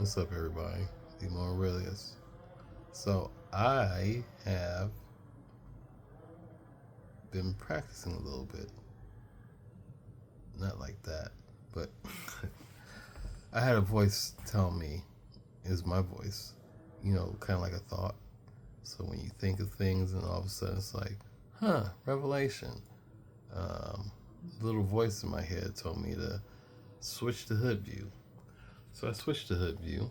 What's up, everybody? Demo Aurelius. So, I have been practicing a little bit. Not like that, but I had a voice tell me, is my voice, kind of like a thought. So, when you think of things, and all of a sudden it's like, revelation. Um, little voice in my head told me to switch to hood view. So, I switched to hood view,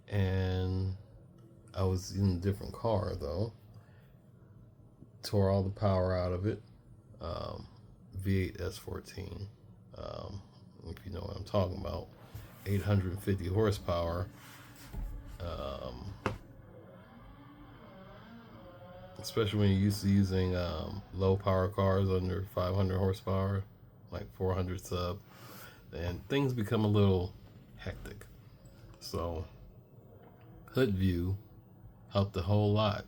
and I was in a different car though. Tore all the power out of it. Um, V8 S14. If you know what I'm talking about, 850 horsepower. Um, Especially when you're used to using low power cars under 500 horsepower, like 400 sub, and things become a little hectic. So, hood view helped a whole lot.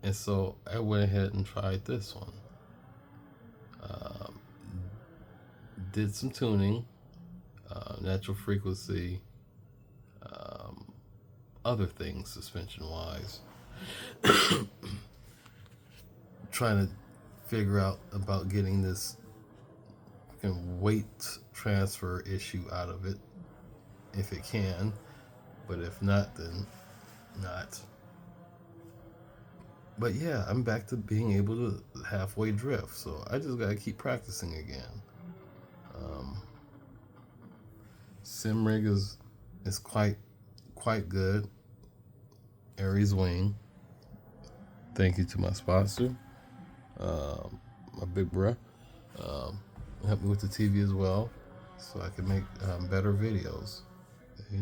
And so I went ahead and tried this one. Um, did some tuning, natural frequency, um, other things suspension wise. Trying to figure out about getting this weight transfer issue out of it if it can, but if not, then not. But yeah, I'm back to being able to halfway drift, so I just gotta keep practicing again. Um, Simrig is quite good. Aries Wing. Thank you to my sponsor, my big bruh. Helped me with the TV as well, so I can make better videos. A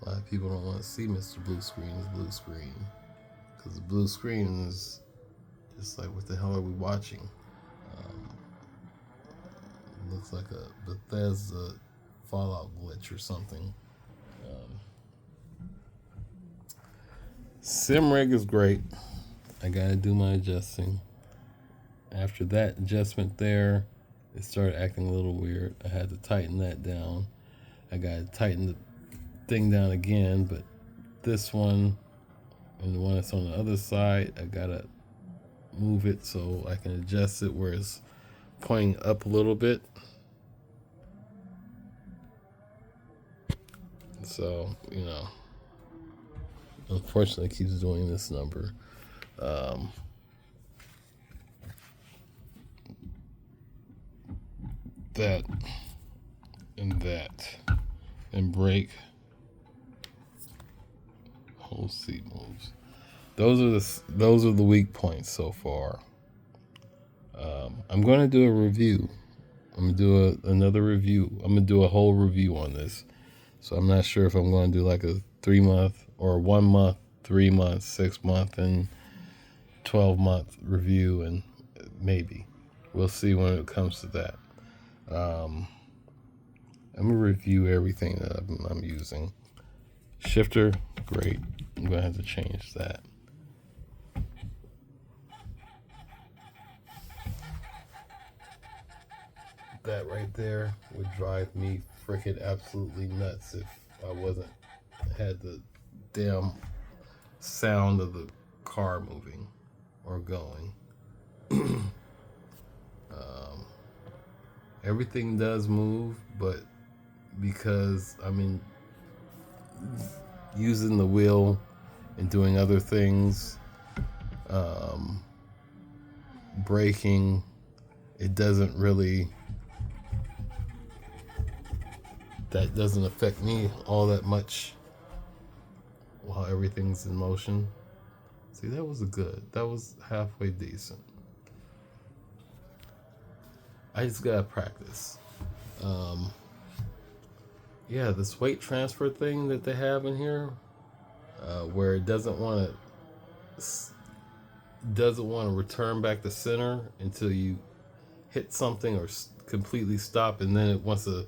lot of people don't want to see Mr. Blue Screen's blue screen, because the blue screen is just like, what the hell are we watching? Um, Looks like a Bethesda Fallout glitch or something. Um, Simrig is great. I gotta do my adjusting. After that adjustment there, it started acting a little weird. I had to tighten that down. I gotta tighten the thing down again, but this one and the one that's on the other side, I gotta move it so I can adjust it where it's pointing up a little bit. So, unfortunately, it keeps doing this number. Um, that and that and break whole seat moves. Those are the weak points so far. I'm going to do a review. I'm going to do another review. I'm going to do a whole review on this. So I'm not sure if I'm going to do like a 3 month or 1 month, 3 months, 6 month, and 12-month review, and maybe we'll see when it comes to that. I'm gonna review everything that I'm using. Shifter, great. I'm gonna have to change that. That right there would drive me freaking absolutely nuts if I wasn't had the damn sound of the car moving or going. Everything does move, but because I'm using the wheel and doing other things, braking, it doesn't really, that doesn't affect me all that much while everything's in motion. See, that was halfway decent. I just gotta practice. Yeah, this weight transfer thing that they have in here, where it doesn't want to return back to center until you hit something or completely stop, and then it wants to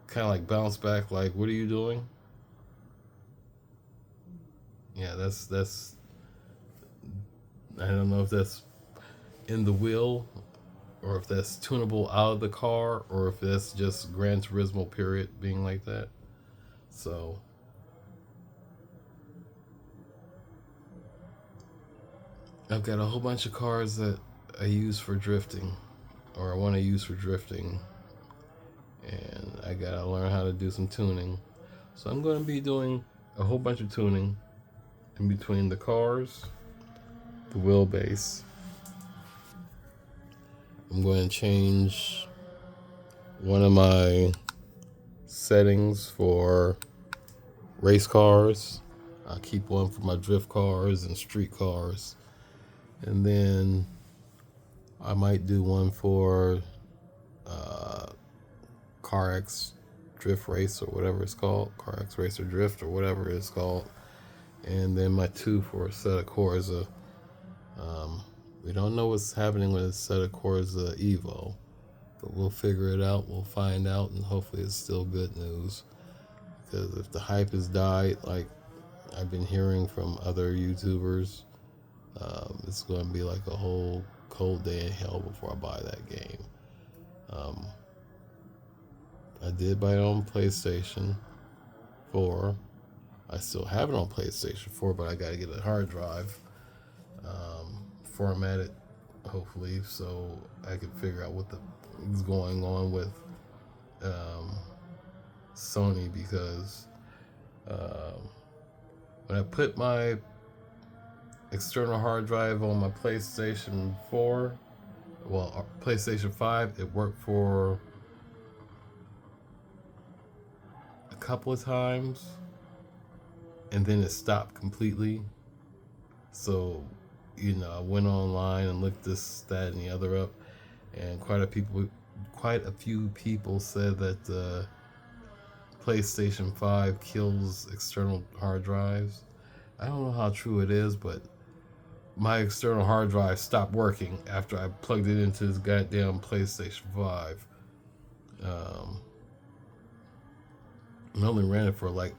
kind of like bounce back. Like, what are you doing? Yeah, that's. I don't know if that's in the wheel, or if that's tunable out of the car, or if that's just Gran Turismo period being like that. So I've got a whole bunch of cars that I use for drifting, or I want to use for drifting, and I gotta learn how to do some tuning. So I'm going to be doing a whole bunch of tuning in between the cars, the wheelbase. I'm going to change one of my settings for race cars. I'll keep one for my drift cars and street cars. And then I might do one for Car X Drift Race or whatever it's called. Car X Race or Drift or whatever it's called. And then my two for Assetto Corsa. We don't know what's happening with Assetto Corsa Evo, but we'll figure it out. We'll find out, and hopefully it's still good news. Because if the hype has died, like I've been hearing from other YouTubers, it's going to be like a whole cold day in hell before I buy that game. I did buy it on PlayStation 4. I still have it on PlayStation 4, but I got to get a hard drive formatted, hopefully, so I can figure out what is going on with Sony, because when I put my external hard drive on my PlayStation 4, well, PlayStation 5, it worked for a couple of times, and then it stopped completely. So, I went online and looked this, that, and the other up, and quite a few people said that the PlayStation 5 kills external hard drives. I don't know how true it is, but my external hard drive stopped working after I plugged it into this goddamn PlayStation 5. I only ran it for like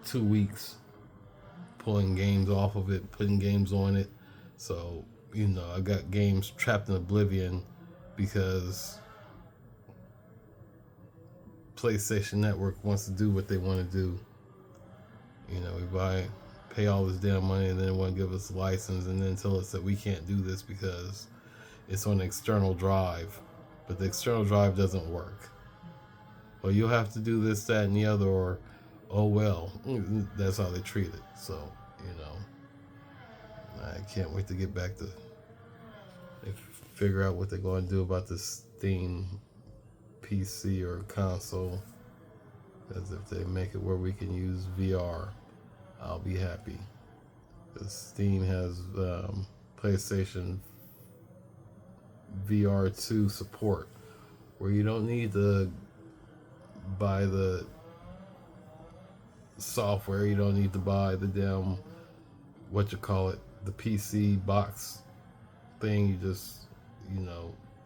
2 weeks, pulling games off of it, putting games on it. So, I got games trapped in oblivion because PlayStation Network wants to do what they want to do. We pay all this damn money, and then they want to give us a license, and then tell us that we can't do this because it's on an external drive. But the external drive doesn't work. Well, you'll have to do this, that, and the other, or, oh well. That's how they treat it. So, I can't wait to get back to figure out what they're going to do about this Steam PC or console. Because if they make it where we can use VR, I'll be happy. Because Steam has PlayStation VR 2 support, where you don't need to buy the software, you don't need to buy the damn, the PC box thing. You just,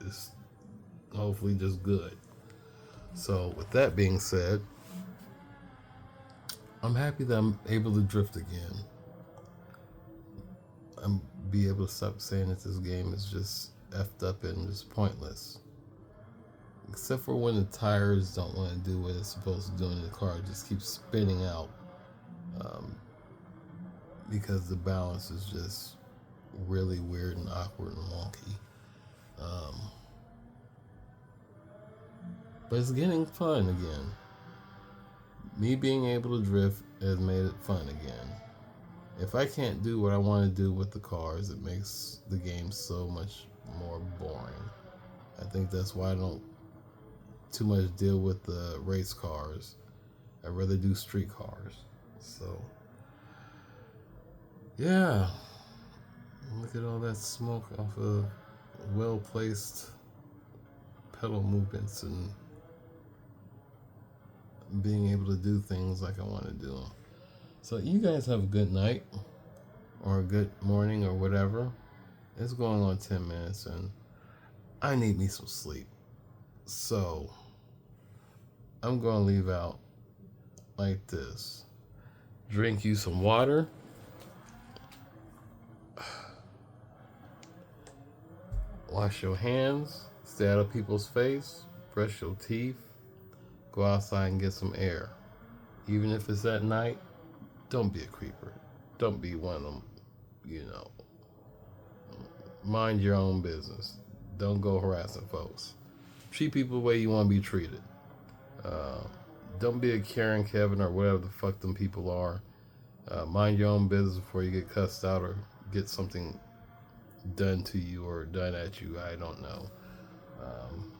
it's hopefully just good. So with that being said, I'm happy that I'm able to drift again. I'm be able to stop saying that this game is just effed up and just pointless. Except for when the tires don't want to do what it's supposed to do in the car. It just keeps spinning out. Because the balance is just really weird and awkward and wonky. But it's getting fun again. Me being able to drift has made it fun again. If I can't do what I want to do with the cars, it makes the game so much more boring. I think that's why I don't too much deal with the race cars. I'd rather do street cars. So, yeah. Look at all that smoke off of well-placed pedal movements and being able to do things like I want to do. So you guys have a good night or a good morning or whatever. It's going on 10 minutes and I need me some sleep. So I'm going to leave out like this. Drink you some water. Wash your hands. Stay out of people's face. Brush your teeth. Go outside and get some air. Even if it's at night, don't be a creeper. Don't be one of them, you know, mind your own business. Don't go harassing folks. Treat people the way you want to be treated. Uh, don't be a Karen, Kevin, or whatever the fuck them people are. Mind your own business before you get cussed out or get something done to you or done at you. I don't know. Um,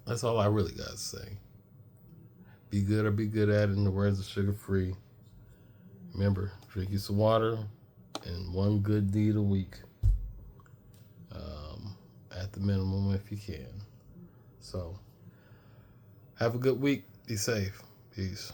that's all I really got to say. Be good or be good at it, in the words of Sugar Free. Remember, drink you some water and one good deed a week. At the minimum, if you can. So, have a good week. Be safe. Peace.